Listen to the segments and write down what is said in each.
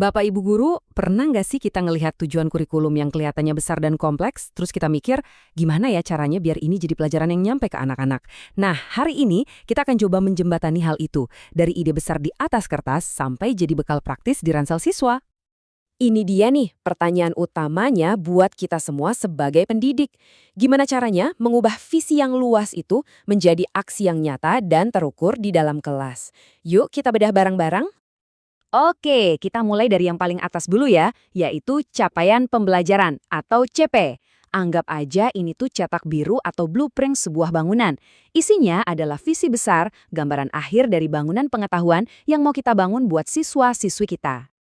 Bapak Ibu guru, pernah nggak sih kita ngelihat tujuan kurikulum yang kelihatannya besar dan kompleks, terus kita mikir, gimana ya caranya biar ini jadi pelajaran yang nyampe ke anak-anak? Nah, hari ini kita akan coba menjembatani hal itu, dari ide besar di atas kertas sampai jadi bekal praktis di ransel siswa. Ini dia nih pertanyaan utamanya buat kita semua sebagai pendidik. Gimana caranya mengubah visi yang luas itu menjadi aksi yang nyata dan terukur di dalam kelas? Yuk kita bedah bareng-bareng. Oke, kita mulai dari yang paling atas dulu ya, yaitu capaian pembelajaran atau CP. Anggap aja ini tuh cetak biru atau blueprint sebuah bangunan. Isinya adalah visi besar, gambaran akhir dari bangunan pengetahuan yang mau kita bangun buat siswa-siswi kita.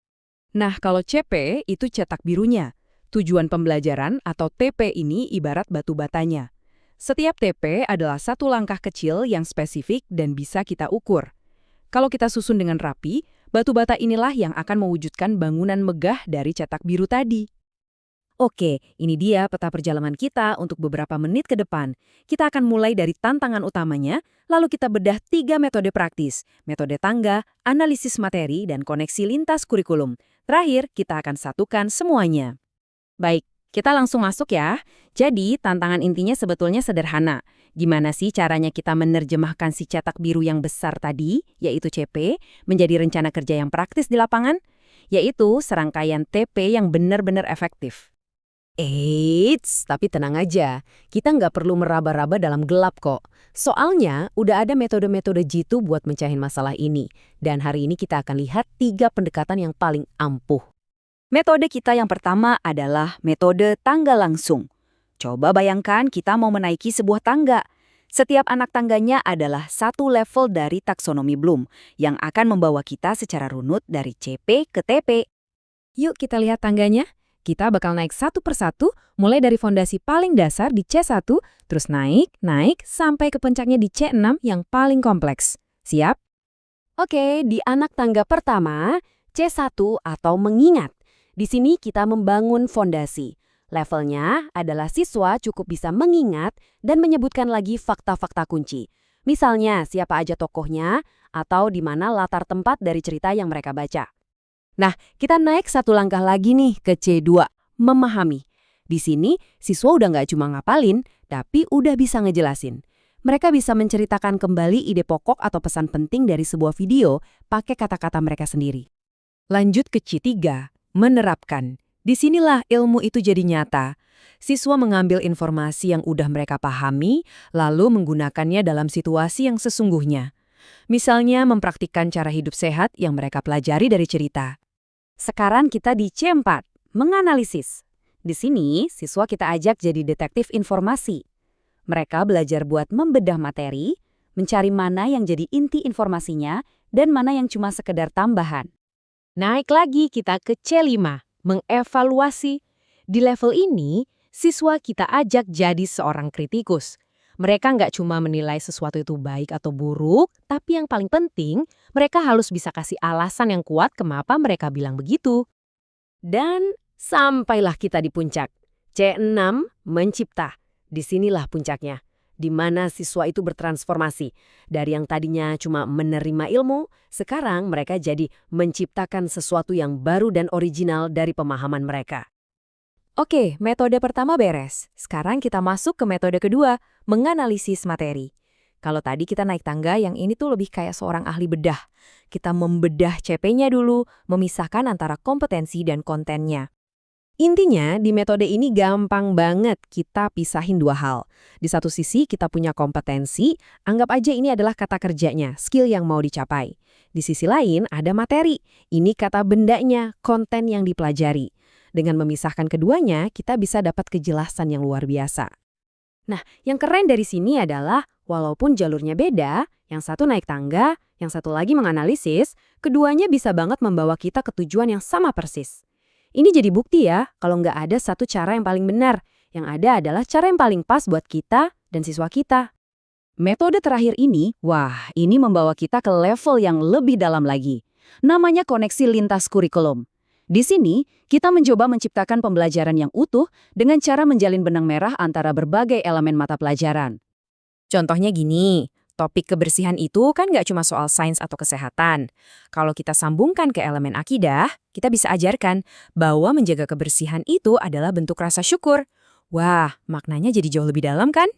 Nah, kalau CP itu cetak birunya. Tujuan pembelajaran atau TP ini ibarat batu batanya. Setiap TP adalah satu langkah kecil yang spesifik dan bisa kita ukur. Kalau kita susun dengan rapi, batu bata inilah yang akan mewujudkan bangunan megah dari cetak biru tadi. Oke, ini dia peta perjalanan kita untuk beberapa menit ke depan. Kita akan mulai dari tantangan utamanya, lalu kita bedah 3 metode praktis, metode tangga, analisis materi, dan koneksi lintas kurikulum. Terakhir, kita akan satukan semuanya. Baik, kita langsung masuk ya. Jadi, tantangan intinya sebetulnya sederhana. Gimana sih caranya kita menerjemahkan si cetak biru yang besar tadi, yaitu CP, menjadi rencana kerja yang praktis di lapangan? Yaitu serangkaian TP yang benar-benar efektif. Eits, tapi tenang aja, kita nggak perlu meraba-raba dalam gelap kok. Soalnya, udah ada metode-metode jitu buat mencahin masalah ini. Dan hari ini kita akan lihat 3 pendekatan yang paling ampuh. Metode kita yang pertama adalah metode tangga langsung. Coba bayangkan kita mau menaiki sebuah tangga. Setiap anak tangganya adalah satu level dari taksonomi Bloom yang akan membawa kita secara runut dari CP ke TP. Yuk kita lihat tangganya. Kita bakal naik satu persatu, mulai dari fondasi paling dasar di C1, terus naik, sampai ke puncaknya di C6 yang paling kompleks. Siap? Oke, di anak tangga pertama, C1 atau mengingat. Di sini kita membangun fondasi. Levelnya adalah siswa cukup bisa mengingat dan menyebutkan lagi fakta-fakta kunci. Misalnya, siapa aja tokohnya, atau di mana latar tempat dari cerita yang mereka baca. Nah, kita naik satu langkah lagi nih ke C2, memahami. Di sini, siswa udah nggak cuma ngapalin, tapi udah bisa ngejelasin. Mereka bisa menceritakan kembali ide pokok atau pesan penting dari sebuah video pakai kata-kata mereka sendiri. Lanjut ke C3, menerapkan. Disinilah ilmu itu jadi nyata. Siswa mengambil informasi yang udah mereka pahami, lalu menggunakannya dalam situasi yang sesungguhnya. Misalnya mempraktikkan cara hidup sehat yang mereka pelajari dari cerita. Sekarang kita di C4, menganalisis. Di sini, siswa kita ajak jadi detektif informasi. Mereka belajar buat membedah materi, mencari mana yang jadi inti informasinya, dan mana yang cuma sekedar tambahan. Naik lagi kita ke C5, mengevaluasi. Di level ini, siswa kita ajak jadi seorang kritikus. Mereka nggak cuma menilai sesuatu itu baik atau buruk, tapi yang paling penting, mereka harus bisa kasih alasan yang kuat kenapa mereka bilang begitu. Dan sampailah kita di puncak. C6, mencipta. Disinilah puncaknya, di mana siswa itu bertransformasi. Dari yang tadinya cuma menerima ilmu, sekarang mereka jadi menciptakan sesuatu yang baru dan original dari pemahaman mereka. Oke, metode pertama beres. Sekarang kita masuk ke metode kedua, menganalisis materi. Kalau tadi kita naik tangga, yang ini tuh lebih kayak seorang ahli bedah. Kita membedah CP-nya dulu, memisahkan antara kompetensi dan kontennya. Intinya, di metode ini gampang banget kita pisahin 2 hal. Di satu sisi kita punya kompetensi, anggap aja ini adalah kata kerjanya, skill yang mau dicapai. Di sisi lain ada materi, ini kata bendanya, konten yang dipelajari. Dengan memisahkan keduanya, kita bisa dapat kejelasan yang luar biasa. Nah, yang keren dari sini adalah, walaupun jalurnya beda, yang satu naik tangga, yang satu lagi menganalisis, keduanya bisa banget membawa kita ke tujuan yang sama persis. Ini jadi bukti ya, kalau nggak ada satu cara yang paling benar. Yang ada adalah cara yang paling pas buat kita dan siswa kita. Metode terakhir ini, ini membawa kita ke level yang lebih dalam lagi. Namanya koneksi lintas kurikulum. Di sini, kita mencoba menciptakan pembelajaran yang utuh dengan cara menjalin benang merah antara berbagai elemen mata pelajaran. Contohnya gini, Topik kebersihan itu kan nggak cuma soal sains atau kesehatan. Kalau kita sambungkan ke elemen akidah, kita bisa ajarkan bahwa menjaga kebersihan itu adalah bentuk rasa syukur. Wah, maknanya jadi jauh lebih dalam kan?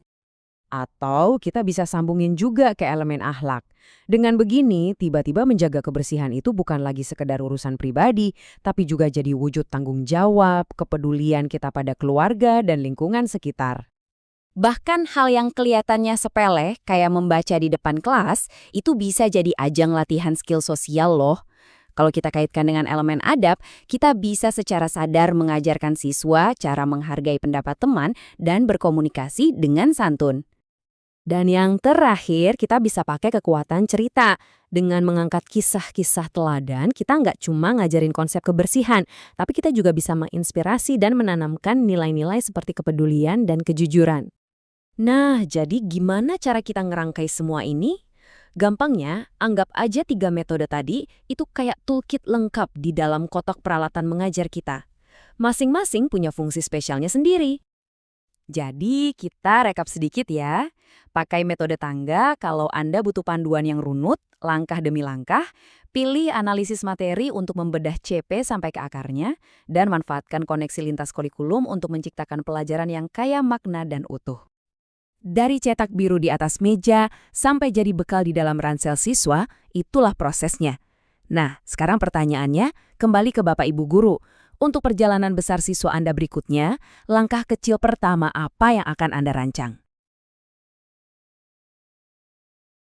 Atau kita bisa sambungin juga ke elemen akhlak. Dengan begini, tiba-tiba menjaga kebersihan itu bukan lagi sekedar urusan pribadi, tapi juga jadi wujud tanggung jawab, kepedulian kita pada keluarga dan lingkungan sekitar. Bahkan hal yang kelihatannya sepele, kayak membaca di depan kelas, itu bisa jadi ajang latihan skill sosial loh. Kalau kita kaitkan dengan elemen adab, kita bisa secara sadar mengajarkan siswa cara menghargai pendapat teman dan berkomunikasi dengan santun. Dan yang terakhir, kita bisa pakai kekuatan cerita. Dengan mengangkat kisah-kisah teladan, kita nggak cuma ngajarin konsep kebersihan, tapi kita juga bisa menginspirasi dan menanamkan nilai-nilai seperti kepedulian dan kejujuran. Nah, jadi gimana cara kita ngerangkai semua ini? Gampangnya, anggap aja 3 metode tadi itu kayak toolkit lengkap di dalam kotak peralatan mengajar kita. Masing-masing punya fungsi spesialnya sendiri. Jadi, kita rekap sedikit ya. Pakai metode tangga kalau Anda butuh panduan yang runut, langkah demi langkah. Pilih analisis materi untuk membedah CP sampai ke akarnya, dan manfaatkan koneksi lintas kurikulum untuk menciptakan pelajaran yang kaya makna dan utuh. Dari cetak biru di atas meja sampai jadi bekal di dalam ransel siswa, itulah prosesnya. Nah, sekarang pertanyaannya, kembali ke Bapak Ibu Guru. Untuk perjalanan besar siswa Anda berikutnya, langkah kecil pertama apa yang akan Anda rancang?